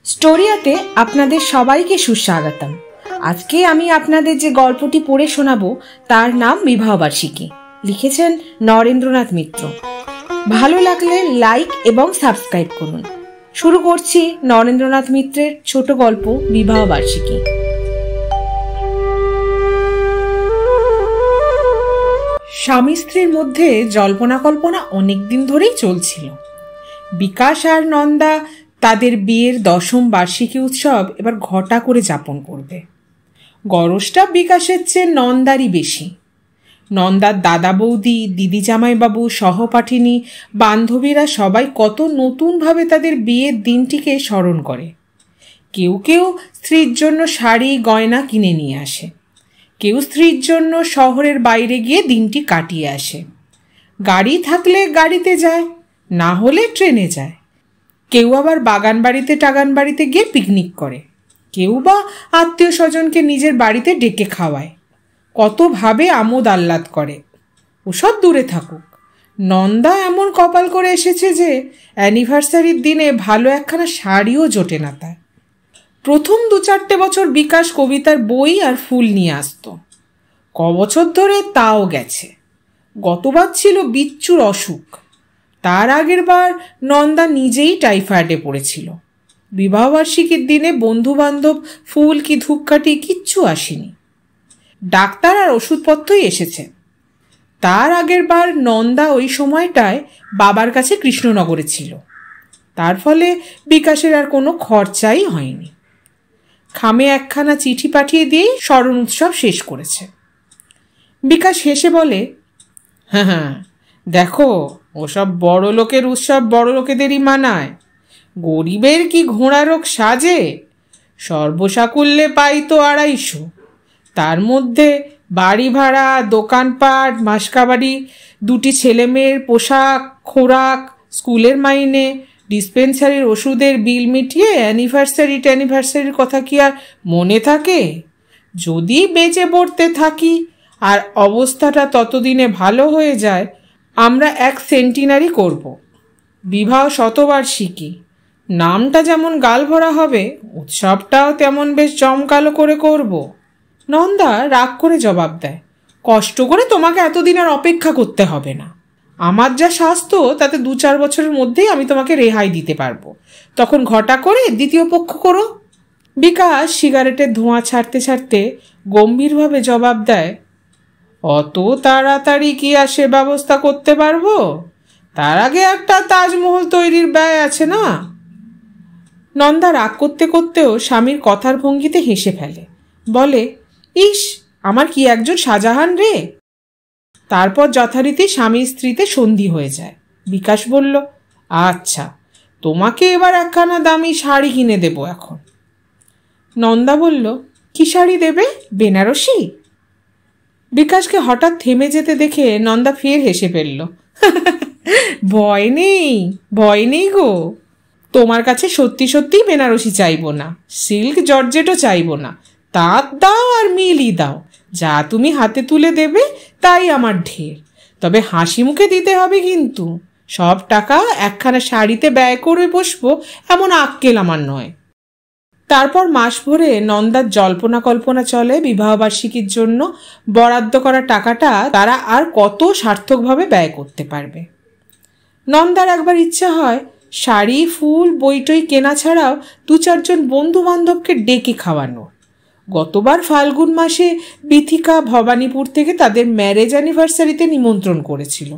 স্টোরিয়াতে আপনাদের সবাইকে সুস্বাগতম। আজকে আমি আপনাদের যে গল্পটি পড়ে শোনাবো তার নাম বিবাহবার্ষিকী। লিখেছেন নরেন্দ্রনাথ মিত্র। ভালো লাগলে লাইক এবং সাবস্ক্রাইব করুন। শুরু করছি নরেন্দ্রনাথ মিত্রের ছোট গল্প বিবাহবার্ষিকী। স্বামী স্ত্রীর মধ্যে জল্পনা কল্পনা অনেকদিন ধরেই চলছিল। বিকাশ আর নন্দা তাদের বিয়ের 10ম বার্ষিকী উৎসব এবার ঘটা করে যাপন করবে। গরজটা বিকাশের চেয়ে নন্দারই বেশি। নন্দার দাদা বৌদি, দিদি জামাইবাবু, সহপাঠিনী, বান্ধবীরা সবাই কত নতুনভাবে তাদের বিয়ের দিনটিকে স্মরণ করে। কেউ কেউ স্ত্রীর জন্য শাড়ি গয়না কিনে নিয়ে আসে, কেউ স্ত্রীর জন্য শহরের বাইরে গিয়ে দিনটি কাটিয়ে আসে। গাড়ি থাকলে গাড়িতে যায়, না হলে ট্রেনে যায়। কেউ আবার বাগান বাড়িতে টাগান বাড়িতে গিয়ে পিকনিক করে, কেউ বা আত্মীয় স্বজনকে নিজের বাড়িতে ডেকে খাওয়ায়। কতভাবে আমোদ আহ্লাদ করে। ওসব দূরে থাকুক, নন্দা এমন কপাল করে এসেছে যে অ্যানিভার্সারির দিনে ভালো একখানা শাড়িও জোটে না তার। প্রথম 2-4টে বছর বিকাশ কবিতার বই আর ফুল নিয়ে আসতো। কবছর ধরে তাও গেছে। গতবার ছিল বিচ্ছুর অসুখ, তার আগের বার নন্দা নিজেই টাইফয়েডে পড়েছিল। বিবাহবার্ষিকীর দিনে বন্ধু বান্ধব, ফুল কি ধূপকাঠি কিচ্ছু আসেনি। ডাক্তার আর ওষুধপত্রই এসেছে। তার আগের বার নন্দা ওই সময়টায় বাবার কাছে কৃষ্ণনগরে ছিল, তার ফলে বিকাশের আর কোনো খরচাই হয়নি। খামে একখানা চিঠি পাঠিয়ে দিয়েই স্মরণ উৎসব শেষ করেছে। বিকাশ হেসে বলে, হ্যাঁ, দেখো, ওসব বড় লোকের উৎসব বড় লোকেদেরই মানায়। গরিবের কি ঘোড়া রোগ সাজে? সর্বসাকুল্যে পাই তো 250, তার মধ্যে বাড়ি ভাড়া, দোকানপাট, মাসকাবাড়ি, 2টি ছেলেমেয়ের পোশাক, খোরাক, স্কুলের মাইনে, ডিসপেন্সারির ওষুধের বিল মিটিয়ে অ্যানিভার্সারির কথা কি আর মনে থাকে? যদি বেঁচে পড়তে থাকি আর অবস্থাটা ততদিনে ভালো হয়ে যায়, আমরা 1 সেন্টিনারি করব। বিবাহ শতবার্ষিকী, নামটা যেমন গালভরা হবে, উৎসবটাও তেমন বেশ জমকালো করে করব। নন্দা রাগ করে জবাব দেয়, কষ্ট করে তোমাকে এতদিন আর অপেক্ষা করতে হবে না। আমার যা স্বাস্থ্য তাতে 2-4 বছরের মধ্যেই আমি তোমাকে রেহাই দিতে পারবো। তখন ঘটা করে দ্বিতীয় পক্ষ করো। বিকাশ সিগারেটের ধোঁয়া ছাড়তে ছাড়তে গম্ভীরভাবে জবাব দেয়, অত তাড়াতাড়ি কি আর সে ব্যবস্থা করতে পারবো? তার আগে একটা তাজমহল তৈরির ব্যয় আছে না? নন্দা রাগ করতে করতেও স্বামীর কথার ভঙ্গিতে হেসে ফেলে, বলে, ইস, আমার কি একজন শাহজাহান রে। তারপর যথারীতি স্বামী স্ত্রীতে সন্ধি হয়ে যায়। বিকাশ বলল, আচ্ছা, তোমাকে এবার একখানা দামি শাড়ি কিনে দেব এখন। নন্দা বলল, কি শাড়ি দেবে? বেনারসি? বিকাশকে হঠাৎ থেমে যেতে দেখে নন্দা ফের হেসে ফেলল, ভয় নেই গো। তোমার কাছে সত্যি সত্যিই বেনারসি চাইবো না, সিল্ক জর্জেটও চাইবো না। তাঁত দাও আর মিলই দাও, যা তুমি হাতে তুলে দেবে তাই আমার ঢের। তবে হাসি মুখে দিতে হবে কিন্তু। সব টাকা একখানা শাড়িতে ব্যয় করে বসবো এমন আক্কেল আমার নয়। তারপর মাস ভরে নন্দার জল্পনা কল্পনা চলে বিবাহবার্ষিকীর জন্য বরাদ্দ করা টাকাটা তারা আর কত সার্থকভাবে ব্যয় করতে পারবে। নন্দার একবার ইচ্ছা হয় শাড়ি, ফুল, বইটই কেনা ছাড়াও 2-4 জন বন্ধু বান্ধবকে ডেকে খাওয়ানোর। গতবার ফাল্গুন মাসে বিথিকা ভবানীপুর থেকে তাদের ম্যারেজ অ্যানিভার্সারিতে নিমন্ত্রণ করেছিল।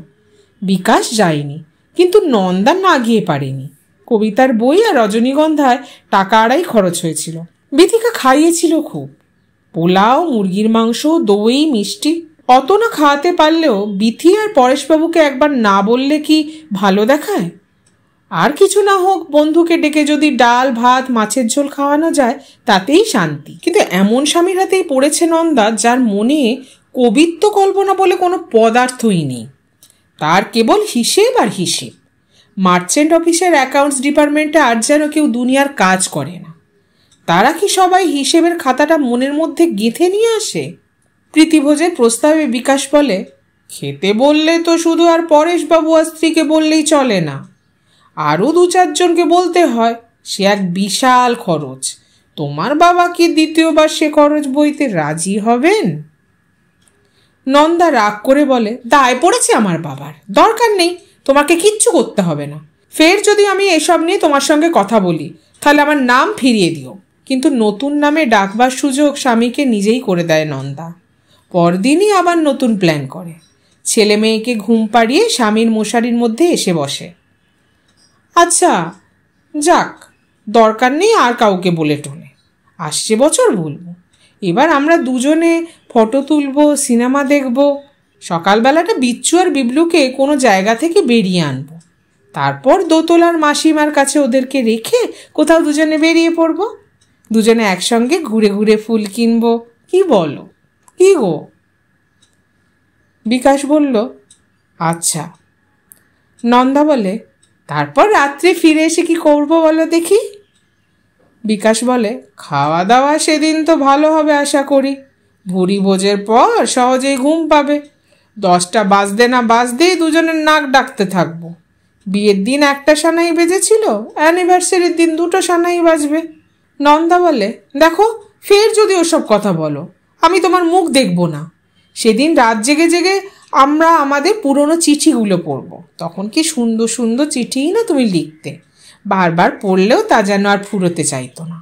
বিকাশ যায়নি, কিন্তু নন্দা না গিয়ে পারেনি। কবিতার বই আর রজনীগন্ধায় টাকা 2.5 খরচ হয়েছিল। বিথিকা খাইয়েছিল খুব, পোলাও, মুরগির মাংস, দই, মিষ্টি। অত না খাওয়াতে পারলেও বিথি আর পরেশবাবুকে একবার না বললে কি ভালো দেখায়? আর কিছু না হোক, বন্ধুকে ডেকে যদি ডাল ভাত মাছের ঝোল খাওয়ানো যায় তাতেই শান্তি। কিন্তু এমন স্বামীর হাতেই পড়েছে নন্দা, যার মনে কবিত্ব কল্পনা বলে কোনো পদার্থই নেই। তার কেবল হিসেব আর হিসেব। মার্চেন্ট অফিসের অ্যাকাউন্টস ডিপার্টমেন্টে আর যেন কেউ দুনিয়ার কাজ করে না। তারা কি সবাই হিসেবের খাতাটা মনের মধ্যে গেঁথে নিয়ে আসে? প্রীতিভোজের প্রস্তাবে বিকাশ বলে, খেতে বললে তো শুধু আর পরেশবাবু আর স্ত্রীকে বললেই চলে না, আরও 2-4 জনকে বলতে হয়। সে এক বিশাল খরচ। তোমার বাবা কি দ্বিতীয়বার সে খরচ বইতে রাজি হবেন? নন্দা রাগ করে বলে, দায় পড়েছে আমার বাবার, দরকার নেই, তোমাকে কিচ্ছু করতে হবে না। ফের যদি আমি এসব নিয়ে তোমার সঙ্গে কথা বলি তাহলে আমার নাম ফিরিয়ে দিও। কিন্তু নতুন নামে ডাকবার সুযোগ স্বামীকে নিজেই করে দেয় নন্দা। পরদিনই আবার নতুন প্ল্যান করে। ছেলে মেয়েকে ঘুম পাড়িয়ে স্বামীর মশারির মধ্যে এসে বসে। আচ্ছা যাক, দরকার নেই আর কাউকে বলে টোলে, আসছে বছর বলবো। এবার আমরা দুজনে ফটো তুলবো, সিনেমা দেখব, সকালবেলাটা বিচ্ছু আর বিবলুকে কোনো জায়গা থেকে বেরিয়ে আনবো, তারপর দোতলার মাসিমার কাছে ওদেরকে রেখে কোথাও দুজনে বেরিয়ে পড়বো, দুজনে একসঙ্গে ঘুরে ঘুরে ফুল কিনবো। কি বলো? কি গো? বিকাশ বলল, আচ্ছা। নন্দা বলে, তারপর রাত্রে ফিরে এসে কি করবো বলো দেখি? বিকাশ বলে, খাওয়া দাওয়া সেদিন তো ভালো হবে আশা করি। ভুরি ভোজের পর সহজেই ঘুম পাবে। 10টা বাজতে না বাজতেই দুজনের নাক ডাকতে থাকবো। বিয়ের দিন একটা সানাই বেজেছিল, অ্যানিভার্সারির দিন 2টো সানাই বাজবে। নন্দা বলে, দেখো ফের যদি ওসব কথা বলো আমি তোমার মুখ দেখব না। সেদিন রাত জেগে জেগে আমরা আমাদের পুরনো চিঠিগুলো পড়ব, তখন কি সুন্দর সুন্দর চিঠিই না তুমি লিখতে, বারবার পড়লেও তা যেন আর ফুরোতে চাইতো না।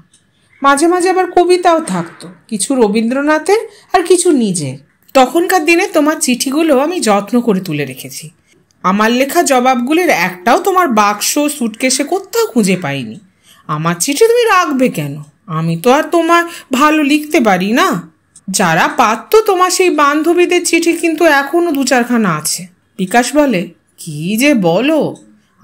মাঝে মাঝে আবার কবিতাও থাকতো, কিছু রবীন্দ্রনাথের আর কিছু নিজের। তখনকার দিনে তোমার চিঠিগুলো আমি যত্ন করে তুলে রেখেছি। আমার লেখা জবাবগুলির একটাও তোমার বাক্স সুটকেসে কোথাও খুঁজে পাইনি। আমার চিঠি তুমি রাখবে কেন? আমি তো আর তোমার ভালো লিখতে পারি না। যারা পারত তোমার সেই বান্ধবীদের চিঠি কিন্তু এখনো 2-4খানা আছে। বিকাশ বলে, কি যে বলো,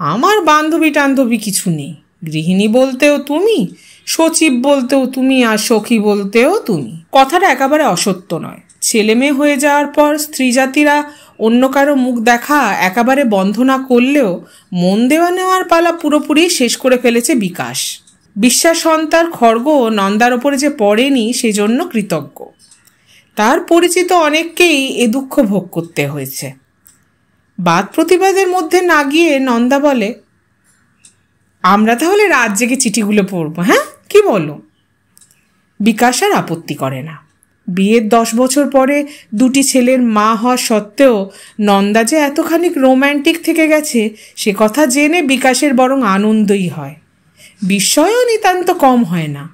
আমার বান্ধবী টান্ধবী কিছু নেই। গৃহিণী বলতেও তুমি, সচিব বলতেও তুমি, আর সখী বলতেও তুমি। কথাটা একেবারে অসত্য নয়। ছেলে মেয়ে হয়ে যাওয়ার পর স্ত্রী জাতিরা অন্য কারো মুখ দেখা একেবারে বন্ধ না করলেও মন দেওয়া নেওয়ার পালা পুরোপুরি শেষ করে ফেলেছে বিকাশ। বিশ্বাস সন্তার খড়গ নন্দার ওপরে যে পড়েনি সেজন্য কৃতজ্ঞ। তার পরিচিত অনেককেই এ দুঃখ ভোগ করতে হয়েছে। বাদ প্রতিবাদের মধ্যে না গিয়ে নন্দা বলে, আমরা তাহলে রাত জেগে চিঠিগুলো পড়বো, হ্যাঁ কি বলো? বিকাশ আর আপত্তি করে না। বিয়ের 10 বছর পরে 2টি ছেলের মা হওয়া সত্ত্বেও নন্দা যে এতখানি রোম্যান্টিক থেকে গেছে সে কথা জেনে বিকাশের বরং আনন্দই হয়, বিস্ময়ও নিতান্ত কম হয় না।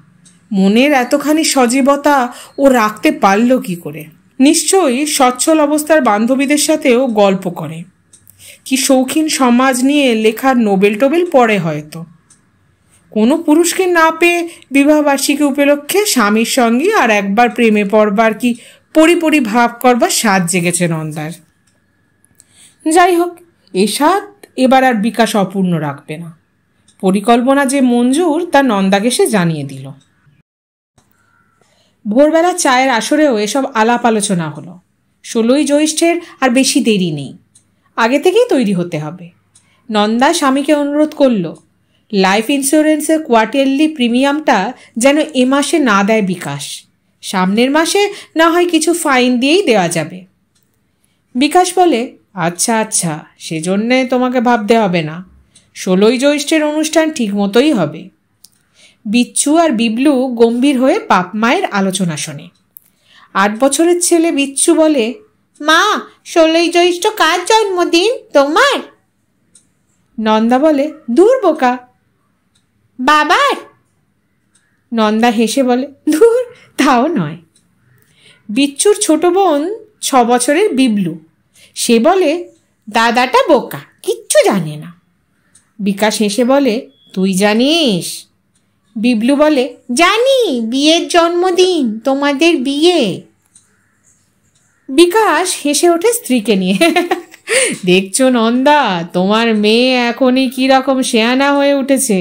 মনের এতখানি সজীবতা ও রাখতে পারল কি করে? নিশ্চয়ই সচ্ছল অবস্থার বান্ধবীদের সাথেও গল্প করে, কি শৌখিন সমাজ নিয়ে লেখার নোবেল টোবেল পড়ে হয়তো। কোনো পুরুষকে না পেয়ে বিবাহবার্ষিকী উপলক্ষে স্বামীর সঙ্গে আর একবার প্রেমে পড়বার কি পরিপরি ভাব করবার স্বাদ জেগেছে নন্দার। যাই হোক, এ স্বাদ এবার আর বিকাশ অপূর্ণ রাখবে না। পরিকল্পনা যে মঞ্জুর তা নন্দাকে সে জানিয়ে দিল। ভোরবেলা চায়ের আসরেও এসব আলাপ আলোচনা হলো। 16ই জ্যৈষ্ঠের আর বেশি দেরি নেই, আগে থেকেই তৈরি হতে হবে। নন্দা স্বামীকে অনুরোধ করল, লাইফ ইন্স্যুরেন্সের কোয়ার্টারলি প্রিমিয়ামটা যেন এ মাসে না দেয় বিকাশ, সামনের মাসে না হয় কিছু ফাইন দিয়েই দেওয়া যাবে। বিকাশ বলে, আচ্ছা আচ্ছা, সেজন্যে তোমাকে ভাবতে হবে না, 16ই জ্যৈষ্ঠের অনুষ্ঠান ঠিক মতোই হবে। বিচ্ছু আর বিবলু গম্ভীর হয়ে বাপ মায়ের আলোচনা শোনে। 8 বছরের ছেলে বিচ্ছু বলে, মা 16ই জ্যৈষ্ঠ কার জন্মদিন? তোমার? নন্দা বলে, দূর বোকা, বাবার। নন্দা হেসে বলে, দূর, তাও নয়। বিচ্ছুর ছোট বোন 6 বছরের বিবলু, সে বলে, দাদাটা বোকা, কিচ্ছু জানে না। বিকাশ হেসে বলে, তুই জানিস? বিবলু বলে, জানি, বিয়ের জন্মদিন, তোমাদের বিয়ে। বিকাশ হেসে ওঠে স্ত্রীকে নিয়ে, দেখছো নন্দা, তোমার মেয়ে এখনই কিরকম শেয়ানা হয়ে উঠেছে।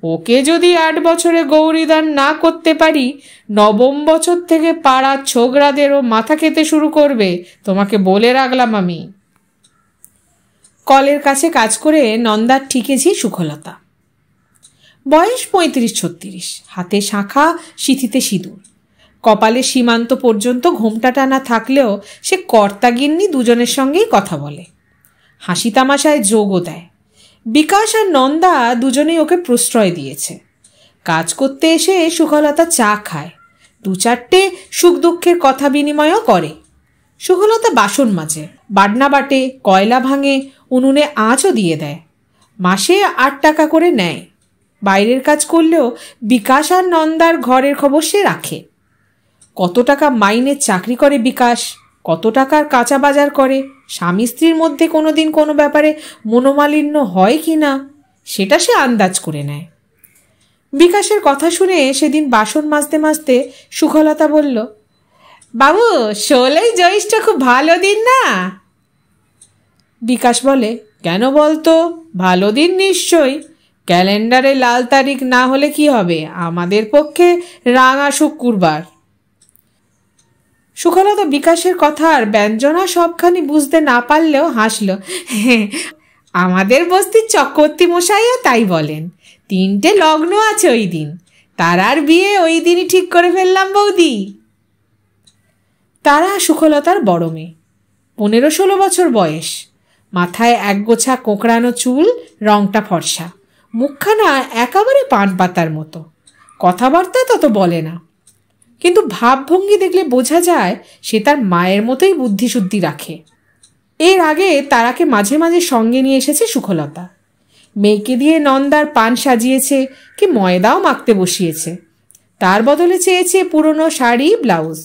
ওকে যদি 8 বছরে গৌরীদান না করতে পারি, 9ম বছর থেকে পাড়ার ছোকরাদেরও মাথা খেতে শুরু করবে, তোমাকে বলে রাখলাম আমি। কলের কাছে কাজ করে নন্দার ঠিকেছি সুখলতা। বয়স 35-36, হাতে শাঁখা, সিঁথিতে সিঁদুর, কপালে সীমান্ত পর্যন্ত ঘোমটা টানা থাকলেও সে কর্তাগিন্নি দুজনের সঙ্গেই কথা বলে, হাসি তামাশায় যোগও দেয়। বিকাশ আর নন্দা দুজনেই ওকে প্রশ্রয় দিয়েছে। কাজ করতে এসে সুখলতা চা খায়, 2-4টে সুখ দুঃখের কথা বিনিময়ও করে। সুখলতা বাসন মাজে, বাটনা বাটে, কয়লা ভাঙে, উনুনে আঁচও দিয়ে দেয়। মাসে 8 টাকা করে নেয়। বাইরের কাজ করলেও বিকাশ আর নন্দার ঘরের খবর সে রাখে। কত টাকা মাইনের চাকরি করে বিকাশ, কত টাকার কাঁচা বাজার করে, স্বামী স্ত্রীর মধ্যে কোনো দিন কোনো ব্যাপারে মনোমালিন্য হয় কি না সেটা সে আন্দাজ করে নেয়। বিকাশের কথা শুনে সেদিন বাসন মাজতে মাজতে সুখলতা বলল, বাবু 16ই জ্যৈষ্ঠ খুব ভালো দিন না? বিকাশ বলে, কেন বলতো? ভালো দিন নিশ্চয়ই, ক্যালেন্ডারে লাল তারিখ না হলে কি হবে, আমাদের পক্ষে রাঙা শুক্রবার। সুখলতা বিকাশের কথার ব্যঞ্জনা সবখানি বুঝতে না পারলেও হাসল। আমাদের বস্তির চক্রবর্তী মশাইও তাই বলেন, 3টে লগ্ন আছে ওই দিন, তারার বিয়ে ওই দিনই ঠিক করে ফেললাম বৌদি। তারা সুখলতার বড় মেয়ে, 15-16 বছর বয়স, মাথায় একগোছা কোঁকড়ানো চুল, রংটা ফর্সা, মুখখানা একেবারে পান পাতার মতো, কথাবার্তা তত বলে না, কিন্তু ভাবভঙ্গি দেখলে বোঝা যায় সে তার মায়ের মতোই বুদ্ধিশুদ্ধি রাখে। এর আগে তারাকে মাঝে মাঝে সঙ্গে নিয়ে এসেছে সুখলতা। মেয়েকে দিয়ে নন্দার পান সাজিয়েছে, কি ময়দাও মাখতে বসিয়েছে, তার বদলে চেয়েছে পুরনো শাড়ি ব্লাউজ।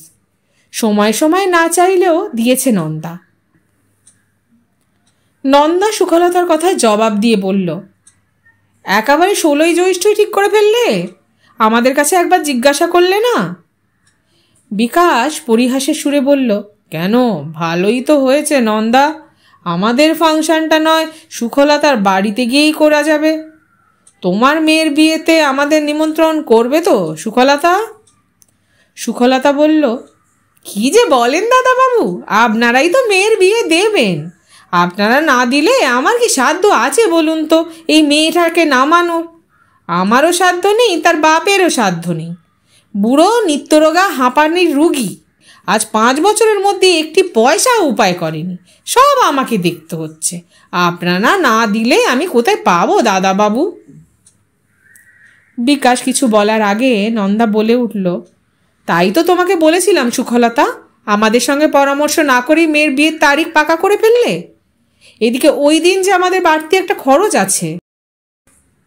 সময় সময় না চাইলেও দিয়েছে নন্দা। নন্দা সুখলতার কথায় জবাব দিয়ে বলল, একেবারে 16ই জ্যৈষ্ঠই ঠিক করে ফেললে, আমাদের কাছে একবার জিজ্ঞাসা করলে না? বিকাশ পরিহাসের সুরে বলল, কেন, ভালোই তো হয়েছে নন্দা, আমাদের ফাংশনটা নয় সুখলতার বাড়িতে গিয়েই করা যাবে। তোমার মেয়ের বিয়েতে আমাদের নিমন্ত্রণ করবে তো সুখলতা? সুখলতা বলল, কি যে বলেন দাদাবাবু, আপনারাই তো মেয়ের বিয়ে দেবেন, আপনারা না দিলে আমার কি সাধ্য আছে বলুন তো এই মেয়েটাকে নামানোর? আমারও সাধ্য নেই, তার বাপেরও সাধ্য নেই। বুড়ো নিত্যরোগা হাঁপানির রুগী, আজ 5 বছরের মধ্যে একটি পয়সা উপায় করেনি, সব আমাকে দেখতে হচ্ছে। আপনারা না দিলে আমি কোথায় পাবো দাদাবাবু? বিকাশ কিছু বলার আগে নন্দা বলে উঠল, তাই তো তোমাকে বলেছিলাম সুখলতা, আমাদের সঙ্গে পরামর্শ না করেই মেয়ের বিয়ের তারিখ পাকা করে ফেললে। এদিকে ওই দিন যে আমাদের বাড়তি একটা খরচ আছে।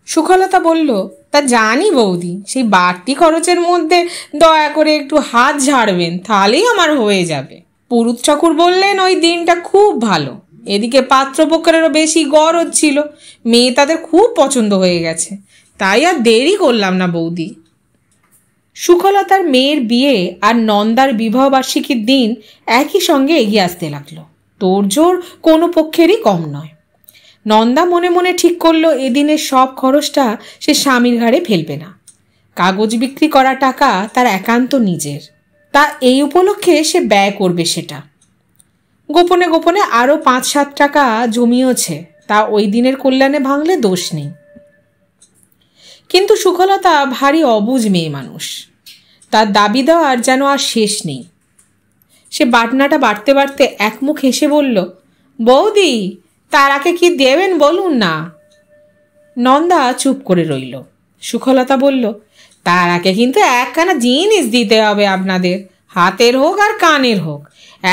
সুখলতা বলল, তা জানি বৌদি, সেই বাড়তি খরচের মধ্যে দয়া করে একটু হাত ঝাড়বেন, তাহলেই আমার হয়ে যাবে। পুরুত ঠাকুর বললেন ওই দিনটা খুব ভালো, এদিকে পাত্রপক্ষেরও বেশি গরজ ছিল, মেয়ে তাদের খুব পছন্দ হয়ে গেছে, তাই আর দেরি করলাম না বৌদি। সুখলতার মেয়ের বিয়ে আর নন্দার বিবাহবার্ষিকীর দিন একই সঙ্গে এগিয়ে আসতে লাগলো। তোড়জোড় কোনো পক্ষেরই কম নয়। নন্দা মনে মনে ঠিক করলো এদিনের সব খরচটা সে স্বামীর ঘাড়ে ফেলবে না। কাগজ বিক্রি করা টাকা তার একান্ত নিজের, তা এই উপলক্ষে সে ব্যয় করবে সেটা। গোপনে গোপনে আরও 5-7 টাকা জমিয়েছে, তা ওই দিনের কল্যাণে ভাঙলে দোষ নেই। কিন্তু সুখলতা ভারী অবুঝ মেয়ে মানুষ, তার দাবি দেওয়ার যেন আর শেষ নেই। সে বাটনাটা বাড়তে বাড়তে একমুখ হেসে বলল, বৌদি তারাকে কি দেবেন বলুন না। নন্দা চুপ করে রইল। সুখলতা বলল, তারাকে কিন্তু একখানা জিনিস দিতে হবে আপনাদের, হাতের হোক আর কানের হোক,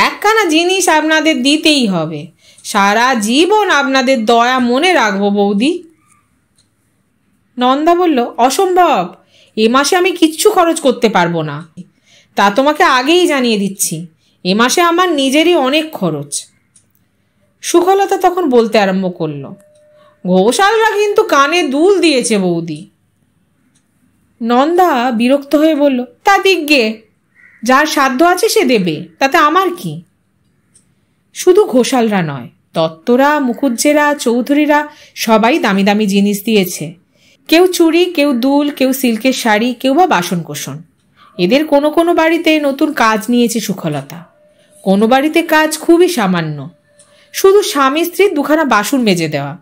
একখানা জিনিস আপনাদের দিতেই হবে। সারা জীবন আপনাদের দয়া মনে রাখবো বৌদি। নন্দা বলল, অসম্ভব, এ মাসে আমি কিচ্ছু খরচ করতে পারবো না, তা তোমাকে আগেই জানিয়ে দিচ্ছি। এ মাসে আমার নিজেরই অনেক খরচ। সুখলতা তখন বলতে আরম্ভ করল, ঘোষালরা কিন্তু কানে দুল দিয়েছে বৌদি। নন্দা বিরক্ত হয়ে বলল, তা দিগ্গে, যার সাধ্য আছে সে দেবে, তাতে আমার কি? শুধু ঘোষালরা নয়, দত্তরা, মুখুজ্জেরা, চৌধুরীরা সবাই দামি দামি জিনিস দিয়েছে। কেউ চুড়ি, কেউ দুল, কেউ সিল্কের শাড়ি, কেউ বা বাসনকোসন। এদের কোনো কোনো বাড়িতে নতুন কাজ নিয়েছে সুখলতা, কোনো বাড়িতে কাজ খুবই সামান্য, শুধু স্বামী স্ত্রীর 2খানা বাসন মেজে দেওয়া।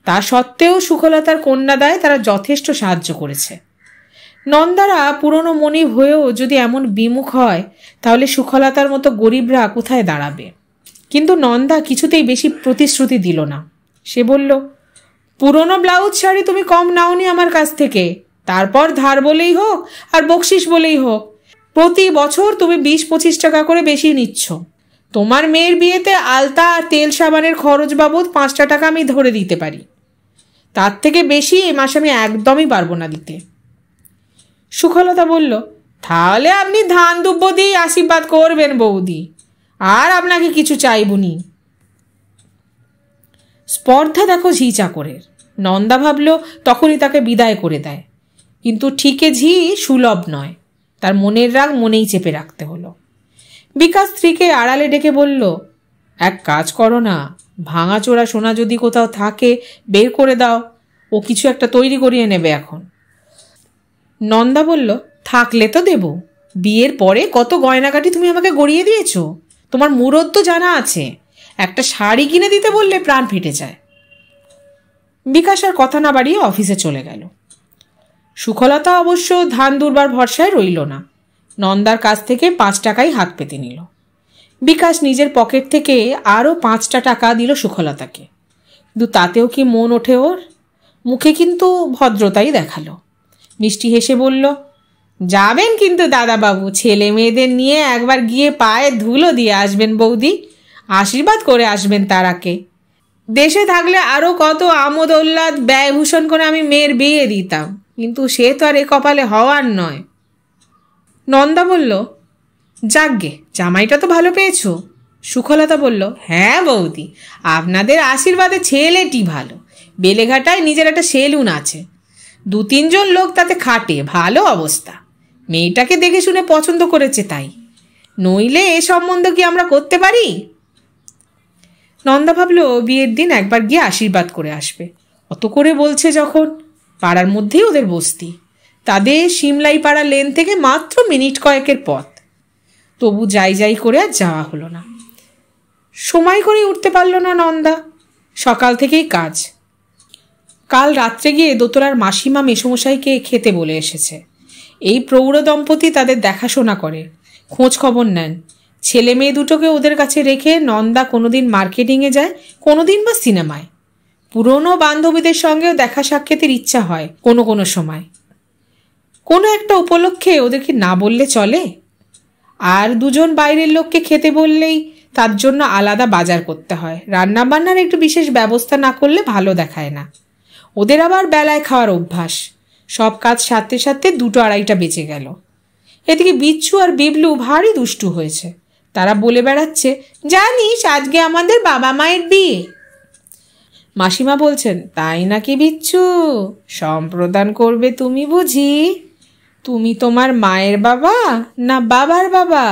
তা সত্ত্বেও সুখলতার কন্যাদায় তারা যথেষ্ট সাহায্য করেছে। নন্দারা পুরনো মনিব হয়েও যদি এমন বিমুখ হয়, তাহলে সুখলতার মতো গরিবরা কোথায় দাঁড়াবে? কিন্তু নন্দা কিছুতেই বেশি প্রতিশ্রুতি দিল না। সে বলল, পুরনো ব্লাউজ শাড়ি তুমি কম নাওনি আমার কাছ থেকে, তারপর ধার বলেই হোক আর বকশিস বলেই হোক প্রতি বছর তুমি 20-25 টাকা করে বেশি নিচ্ছ। তোমার মেয়ের বিয়েতে আলতা আর তেল সাবানের খরচ বাবদ 5টা টাকা আমি ধরে দিতে পারি, তার থেকে বেশি এ মাসে আমি একদমই পারবো না দিতে। সুখলতা বলল, তাহলে আপনি ধান দুব্য দিয়ে আশীর্বাদ করবেন বৌদি, আর আপনাকে কিছু চাইবুনি। স্পর্ধা দেখো ঝি চাকরের। নন্দা ভাবল তখনই তাকে বিদায় করে দেয়, কিন্তু ঠিকে ঝি সুলভ নয়, তার মনের রাগ মনেই চেপে রাখতে হলো। বিকাশ স্ত্রীকে আড়ালে ডেকে বলল, এক কাজ করো না, ভাঙাচোরা সোনা যদি কোথাও থাকে বের করে দাও, ও কিছু একটা তৈরি করিয়ে নেবে এখন। নন্দা বলল, থাকলে তো দেব, বিয়ের পরে কত গয়নাগাটি তুমি আমাকে গড়িয়ে দিয়েছ, তোমার মুরদ তো জানা আছে, একটা শাড়ি কিনে দিতে বললে প্রাণ ফেটে যায়। বিকাশ আর কথা না বাড়িয়ে অফিসে চলে গেল। সুখলতা অবশ্য ধান দুর্বার ভরসায় রইল না, নন্দার কাছ থেকে 5 টাকাই হাত পেতে নিল। বিকাশ নিজের পকেট থেকে আরও 5টা টাকা দিল সুখলতাকে, কিন্তু তাতেও কি মন ওঠে ওর? মুখে কিন্তু ভদ্রতাই দেখালো। মিষ্টি হেসে বলল, যাবেন কিন্তু দাদাবাবু, ছেলে মেয়েদের নিয়ে একবার গিয়ে পায়ে ধুলো দিয়ে আসবেন বৌদি, আশীর্বাদ করে আসবেন তারাকে। দেশে থাকলে আরও কত আমোদ উল্লাদ ব্যয়ভূষণ করে আমি মেয়ের বিয়ে দিতাম, কিন্তু সে তো আর এ কপালে হওয়ার নয়। নন্দা বলল, যাকগে, জামাইটা তো ভালো পেয়েছ। সুখলতা বলল, হ্যাঁ বৌদি, আপনাদের আশীর্বাদে ছেলেটি ভালো, বেলেঘাটায় নিজের একটা সেলুন আছে, 2-3 জন লোক তাতে খাটে, ভালো অবস্থা। মেয়েটাকে দেখে শুনে পছন্দ করেছে তাই, নইলে এ সম্বন্ধ কি আমরা করতে পারি? নন্দা ভাবল বিয়ের দিন একবার গিয়ে আশীর্বাদ করে আসবে, অত করে বলছে যখন। পাড়ার মধ্যেই ওদের বস্তি, তাদের সিমলাই পাড়া লেন থেকে মাত্র মিনিট কয়েকের পথ। তবু যাই যাই করে আর যাওয়া হলো না। সময় করে উঠতে পারল না নন্দা, সকাল থেকেই কাজ। কাল রাত্রে গিয়ে দোতলার মাসিমা মেসমশাইকে খেতে বলে এসেছে। এই প্রৌঢ় দম্পতি তাদের দেখাশোনা করে, খোঁজ খবর নেন। ছেলে মেয়ে দুটোকে ওদের কাছে রেখে নন্দা কোনোদিন মার্কেটিংয়ে যায়, কোনোদিন বা সিনেমায়। পুরনো বান্ধবীদের সঙ্গেও দেখা সাক্ষাতের ইচ্ছা হয় কোনো কোনো সময়। কোনো একটা উপলক্ষে ওদেরকে না বললে চলে? আর 2 জন বাইরের লোককে খেতে বললেই তার জন্য আলাদা বাজার করতে হয়, রান্নাবান্নার একটু বিশেষ ব্যবস্থা না করলে ভালো দেখায় না। ওদের আবার বেলায় খাওয়ার অভ্যাস, সব কাজ সারতে সারতে 2-2:30 বেজে গেল। এদিকে বিচ্ছু আর বিবলু ভারী দুষ্টু হয়েছে, তারা বলে বেড়াচ্ছে, জানিস আজকে আমাদের বাবা মায়ের বিয়ে। মাসিমা বলছেন, তাই নাকি বিচ্ছু, সম্প্রদান করবে তুমি বুঝি? তুমি তোমার মায়ের বাবা না বাবার বাবা?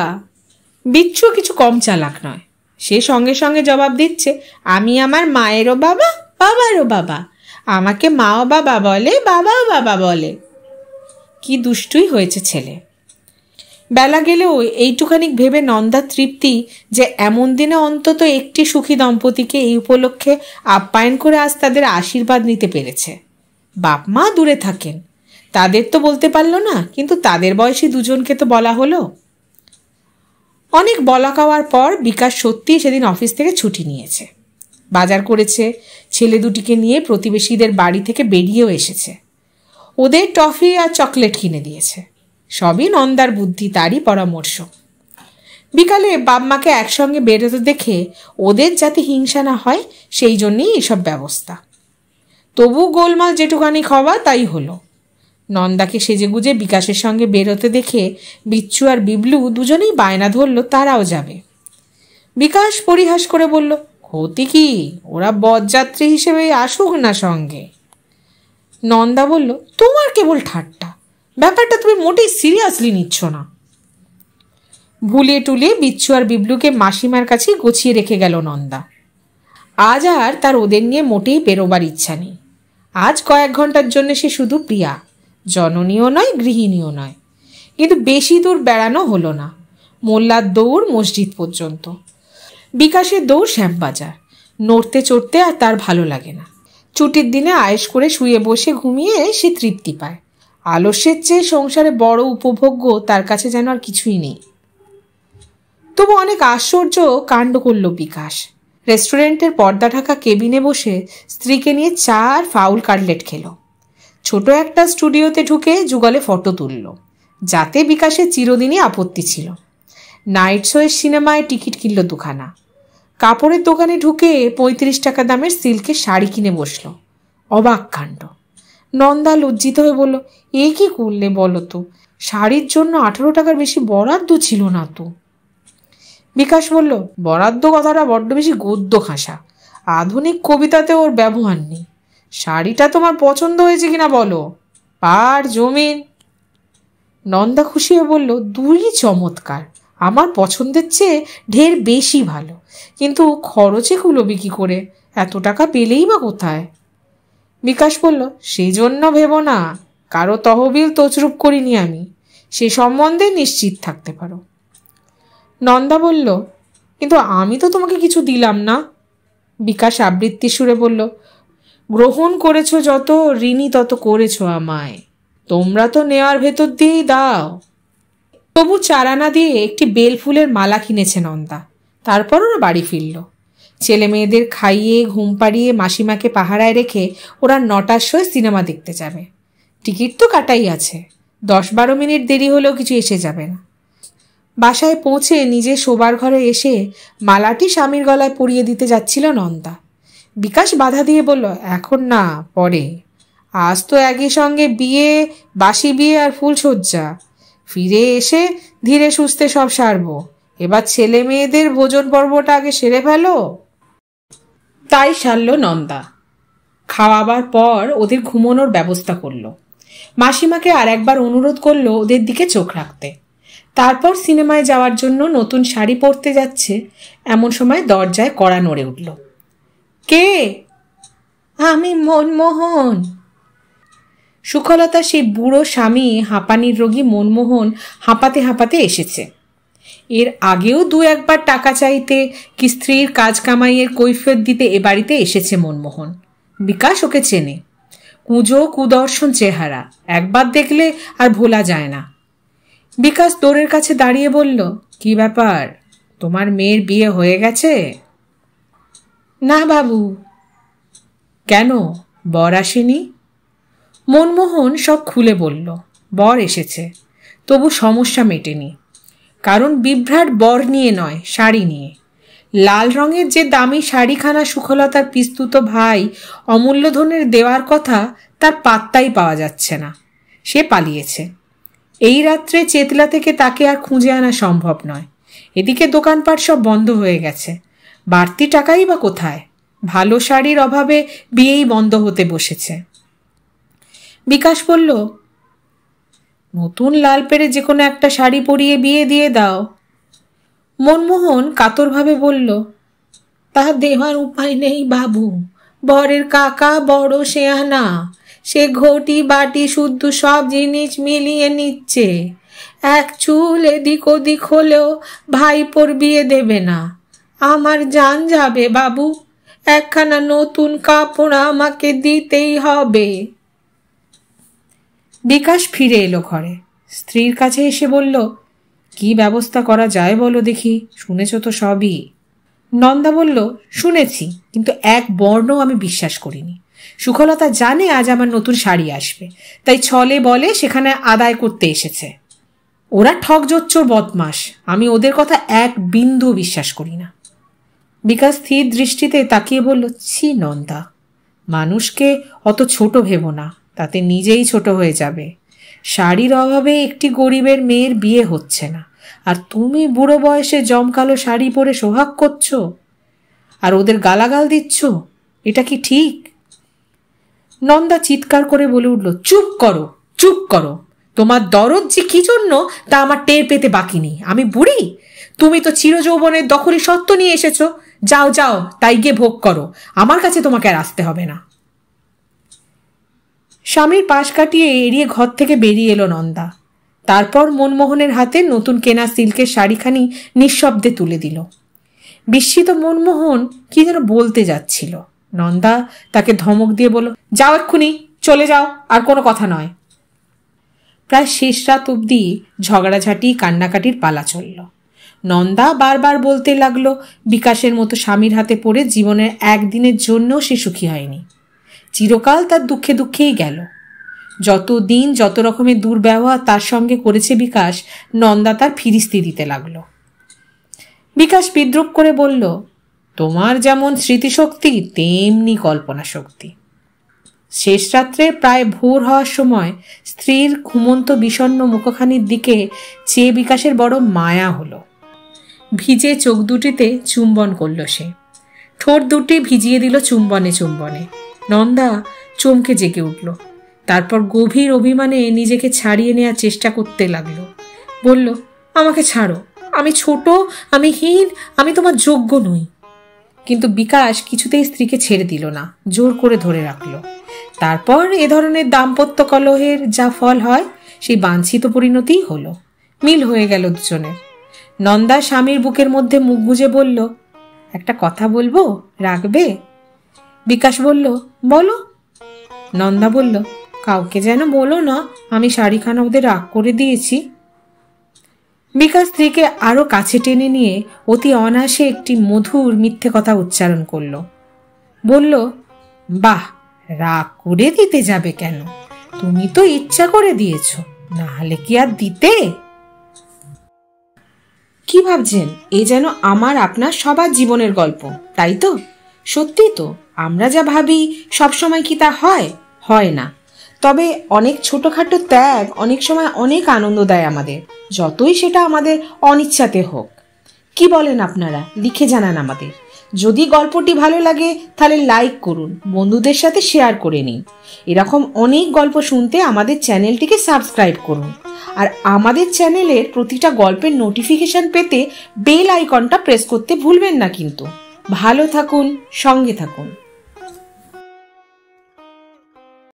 বিচ্ছু কিছু কম চালাক নয়, সে সঙ্গে সঙ্গে জবাব দিচ্ছে, আমি আমার মায়েরও বাবা বাবারও বাবা, আমাকে মাও বাবা বলে বাবাও বাবা বলে। কি দুষ্টুই হয়েছে ছেলে। বেলা গেলেও এইটুখানি ভেবে নন্দার তৃপ্তি যে এমন দিনে অন্তত একটি সুখী দম্পতিকে এই উপলক্ষে আপ্যায়ন করে আজ তাদের আশীর্বাদ নিতে পেরেছে। বাপ মা দূরে থাকেন, তাদের তো বলতে পারল না, কিন্তু তাদের বয়সী 2 জনকে তো বলা হলো। অনেক বলা খাওয়ার পর বিকাশ সত্যি সেদিন অফিস থেকে ছুটি নিয়েছে। বাজার করেছে, ছেলে দুটিকে নিয়ে প্রতিবেশীদের বাড়ি থেকে বেরিয়েও এসেছে। ওদের টফি আর চকলেট কিনে দিয়েছে। সবই নন্দার বুদ্ধি, তারই পরামর্শ। বিকালে বাপ মাকে একসঙ্গে বেরোতে দেখে ওদের যাতে হিংসা না হয় সেই জন্যেই এসব ব্যবস্থা। তবু গোলমাল যেটুখানি খাওয়া তাই হলো। নন্দাকে সেজেগুজে বিকাশের সঙ্গে বেরোতে দেখে বিচ্ছু আর বিবলু 2 জনেই বায়না ধরল তারাও যাবে। বিকাশ পরিহাস করে বলল, ক্ষতি কি, ওরা বরযাত্রী হিসেবে আসুক না সঙ্গে। নন্দা বলল, তোমার কেবল ঠাট্টা, ব্যাপারটা তুমি মোটেই সিরিয়াসলি নিচ্ছ না। ভুলিয়ে টুলিয়ে বিচ্ছু আর বিবলুকে মাসিমার কাছে গুছিয়ে রেখে গেল নন্দা। আজ আর তার ওদের নিয়ে মোটেই বেরোবার ইচ্ছা নেই। আজ কয়েক ঘন্টার জন্য সে শুধু প্রিয়া, জননীও নয় গৃহিণীও নয়। কিন্তু বেশি দূর বেড়ানো হলো না। মোল্লার দৌড় মসজিদ পর্যন্ত, বিকাশের দৌড় শ্যামবাজার। নড়তে চড়তে আর তার ভালো লাগে না। ছুটির দিনে আয়েশ করে শুয়ে বসে ঘুমিয়ে সে তৃপ্তি পায়। আলস্যের চেয়ে সংসারে বড় উপভোগ্য তার কাছে যেন আর কিছুই নেই। তবু অনেক আশ্চর্য কাণ্ড করল বিকাশ। রেস্টুরেন্টের পর্দা ঢাকা কেবিনে বসে স্ত্রীকে নিয়ে চা আর ফাউল কাটলেট খেল। ছোট একটা স্টুডিওতে ঢুকে যুগলে ফটো তুলল, যাতে বিকাশের চিরদিনই আপত্তি ছিল। নাইট শোয়ের সিনেমায় টিকিট কিনল দুখানা। কাপড়ের দোকানে ঢুকে 35 টাকা দামের সিল্কের শাড়ি কিনে বসল। অবাক কাণ্ড। নন্দা লজ্জিত হয়ে বলল, এ কি করলে বলো তো? শাড়ির জন্য 18 টাকার বেশি বরাদ্দ ছিল না তো। বিকাশ বলল, বরাদ্দ কথাটা বড্ড বেশি গদ্য খাসা, আধুনিক কবিতাতে ওর ব্যবহার নেই। শাড়িটা তোমার পছন্দ হয়েছে কিনা বলো। পার জমিন। নন্দা খুশি হয়ে বলল, দুই চমৎকার, আমার পছন্দের চেয়ে ঢের বেশি ভালো, কিন্তু খরচে কুলোবি কি করে? এত টাকা পেলেই বা কোথায়? বিকাশ বলল, সেই জন্য ভেবো না, কারো তহবিল তছরূপ করিনি আমি, সে সম্বন্ধে নিশ্চিত থাকতে পারো। নন্দা বলল, কিন্তু আমি তো তোমাকে কিছু দিলাম না। বিকাশ আবৃত্তির সুরে বলল, গ্রহণ করেছ যত, ঋণী তত করেছ আমায়, তোমরা তো নেওয়ার ভেতর দিয়েই দাও। তবু চারানা দিয়ে একটি বেলফুলের মালা কিনেছে নন্দা। তারপর ওরা বাড়ি ফিরল। ছেলে মেয়েদের খাইয়ে ঘুম পাড়িয়ে মাসিমাকে পাহারায় রেখে ওরা 9টার সময় সিনেমা দেখতে যাবে। টিকিট তো কাটাই আছে, 10-12 মিনিট দেরি হলেও কিছু এসে যাবে না। বাসায় পৌঁছে নিজে শোবার ঘরে এসে মালাটি স্বামীর গলায় পরিয়ে দিতে যাচ্ছিল নন্দা। বিকাশ বাধা দিয়ে বলল, এখন না, পরে। আজ তো একই সঙ্গে বিয়ে, বাসি বিয়ে আর ফুলসজ্জা। ফিরে এসে ধীরে সুস্থে সব সারবো। এবার ছেলে মেয়েদের ভোজন পর্বটা আগে সেরে ফেলো। তাই সারল নন্দা। খাওয়াবার পর ওদের ঘুমানোর ব্যবস্থা করলো। মাসিমাকে আর একবার অনুরোধ করলো ওদের দিকে চোখ রাখতে। তারপর সিনেমায় যাওয়ার জন্য নতুন শাড়ি পরতে যাচ্ছে, এমন সময় দরজায় কড়া নড়ে উঠল। কে? আমি মনমোহন। সুখলতা সেই বুড়ো স্বামী হাঁপানির রোগী মনমোহন হাঁপাতে হাঁপাতে এসেছে। এর আগেও 2-1 টাকা চাইতে কি স্ত্রীর কাজ কামাইয়ের কৈফিয়ত দিতে এ বাড়িতে এসেছে মনমোহন। বিকাশ ওকে চেনে। কুঁজো কুদর্শন চেহারা, একবার দেখলে আর ভোলা যায় না। বিকাশ দোরের কাছে দাঁড়িয়ে বলল, কি ব্যাপার, তোমার মেয়ের বিয়ে হয়ে গেছে? না বাবু। কেন, বর আসেনি? মনমোহন সব খুলে বলল। বর এসেছে, তবু সমস্যা মেটেনি। কারণ বিভ্রাট বর নিয়ে নয়, শাড়ি নিয়ে। লাল রঙের যে দামি শাড়িখানা সুখলতার পিস্তুত ভাই অমূল্যধনের দেওয়ার কথা, তার পাত্তাই পাওয়া যাচ্ছে না। সে পালিয়েছে। এই রাত্রে চেতলা থেকে তাকে আর খুঁজে আনা সম্ভব নয়। এদিকে দোকানপাট সব বন্ধ হয়ে গেছে, বাড়তি টাকাই বা কোথায়? ভালো শাড়ির অভাবে বিয়েই বন্ধ হতে বসেছে। বিকাশ বলল, নতুন লাল পেরে যে কোনো একটা শাড়ি পরিয়ে বিয়ে দিয়ে দাও। মনমোহন কাতরভাবে বলল, তা দেওয়ার উপায় নেই বাবু। বরের কাকা বড় শেয়ানা, সে ঘটি বাটি শুদ্ধ সব জিনিস মিলিয়ে নিচ্ছে। এক চুল এদিক ওদিক হলেও ভাইপোর বিয়ে দেবে না। আমার জান যাবে বাবু, একখানা নতুন কাপড় আমাকে দিতেই হবে। বিকাশ ফিরে এলো ঘরে। স্ত্রীর কাছে এসে বলল, কি ব্যবস্থা করা যায় বলো দেখি, শুনেছ তো সবই। নন্দা বলল, শুনেছি, কিন্তু এক বর্ণ আমি বিশ্বাস করিনি। সুখলতা জানে আজ আমার নতুন শাড়ি আসবে, তাই ছলে বলে সেখানে আদায় করতে এসেছে। ওরা ঠকজোচ্চোর বদমাস, আমি ওদের কথা এক বিন্দু বিশ্বাস করি না। বিকাশ স্থির দৃষ্টিতে তাকিয়ে বলল, ছি নন্দা, মানুষকে অত ছোট ভেবো না, তাতে নিজেই ছোট হয়ে যাবে। শাড়ির অভাবে একটি গরিবের মেয়ের বিয়ে হচ্ছে না, আর তুমি বুড়ো বয়সে জমকালো শাড়ি পরে সোহাগ করছো আর ওদের গালাগাল দিচ্ছ, এটা কি ঠিক? নন্দা চিৎকার করে বলে উঠল, চুপ করো, চুপ করো। তোমার দরদ যে কি জন্য তা আমার টের পেতে বাকি নেই। আমি বুড়ি? তুমি তো চিরযৌবনের দখলি সত্ত্ব নিয়ে এসেছো। যাও যাও, তাই গিয়ে ভোগ করো, আমার কাছে তোমাকে আর আসতে হবে না। স্বামীর পাশ কাটিয়ে এড়িয়ে ঘর থেকে বেরিয়ে এলো নন্দা। তারপর মনমোহনের হাতে নতুন কেনা সিল্কের শাড়িখানি নিঃশব্দে তুলে দিল। বিস্মিত মনমোহন কি যেন বলতে যাচ্ছিল। নন্দা তাকে ধমক দিয়ে বলল, যাও এক্ষুনি, চলে যাও, আর কোনো কথা নয়। প্রায় শেষ রাত অবধি ঝগড়াঝাটি কান্নাকাটির পালা চলল। নন্দা বারবার বলতে লাগলো বিকাশের মতো স্বামীর হাতে পড়ে জীবনের একদিনের জন্যও সে সুখী হয়নি। চিরকাল তার দুঃখে দুঃখেই গেল। যত দিন যত রকমের দুর্ব্যবহার তার সঙ্গে করেছে বিকাশ, নন্দা তার ফিরিস্তি দিতে লাগলো। বিকাশ বিদ্রুপ করে বলল, তোমার যেমন স্মৃতিশক্তি তেমনি কল্পনা শক্তি। শেষ রাত্রে প্রায় ভোর হওয়ার সময় স্ত্রীর ঘুমন্ত বিষণ্ণ মুখখানির দিকে চেয়ে বিকাশের বড় মায়া হলো। ভিজে চোখ দুটিতে চুম্বন করল সে, ঠোঁট দুটি ভিজিয়ে দিল চুম্বনে চুম্বনে। নন্দা চমকে জেগে উঠল, তারপর গভীর অভিমানে নিজেকে ছাড়িয়ে নেওয়ার চেষ্টা করতে লাগলো। বলল, আমাকে ছাড়ো, আমি ছোট, আমি হীন, আমি তোমার যোগ্য নই। কিন্তু বিকাশ কিছুতেই স্ত্রীকে ছেড়ে দিল না, জোর করে ধরে রাখল। তারপর এ ধরনের দাম্পত্য কলহের যা ফল হয় সেই বাঞ্ছিত পরিণতিই হলো। মিল হয়ে গেল দুজনের। নন্দা স্বামীর বুকের মধ্যে মুখ গুজে বলল, একটা কথা বলবো, রাখবে? বিকাশ বলল, বলো। নন্দা বলল, কাউকে যেন বলো না আমি শাড়িখানা ওদের রাগ করে দিয়েছি। বিকাশ স্ত্রীকে আরো কাছে টেনে নিয়ে অতি অনায়াসে একটি মধুর মিথ্যে কথা উচ্চারণ করল। বলল, বাহ, রাগ করে দিতে যাবে কেন? তুমি তো ইচ্ছা করে দিয়েছ, না হলে কি আর দিতে? কি ভাবছেন? এ যেন আমার আপনার সবার জীবনের গল্প, তাই তো? সত্যি তো, আমরা যা ভাবি সবসময় কি তা হয়? হয় না। তবে অনেক ছোটখাটো ত্যাগ অনেক সময় অনেক আনন্দ দেয় আমাদের, যতই সেটা আমাদের অনিচ্ছাতে হোক। কি বলেন আপনারা? লিখে জানান আমাদের। যদি গল্পটি ভালো লাগে তাহলে লাইক করুন, বন্ধুদের সাথে শেয়ার করে নিন। এরকম অনেক গল্প শুনতে আমাদের চ্যানেলটিকে সাবস্ক্রাইব করুন। আর আমাদের চ্যানেলের প্রতিটা গল্পের নোটিফিকেশন পেতে বেল আইকনটা প্রেস করতে ভুলবেন না কিন্তু। ভালো থাকুন, সঙ্গে থাকুন।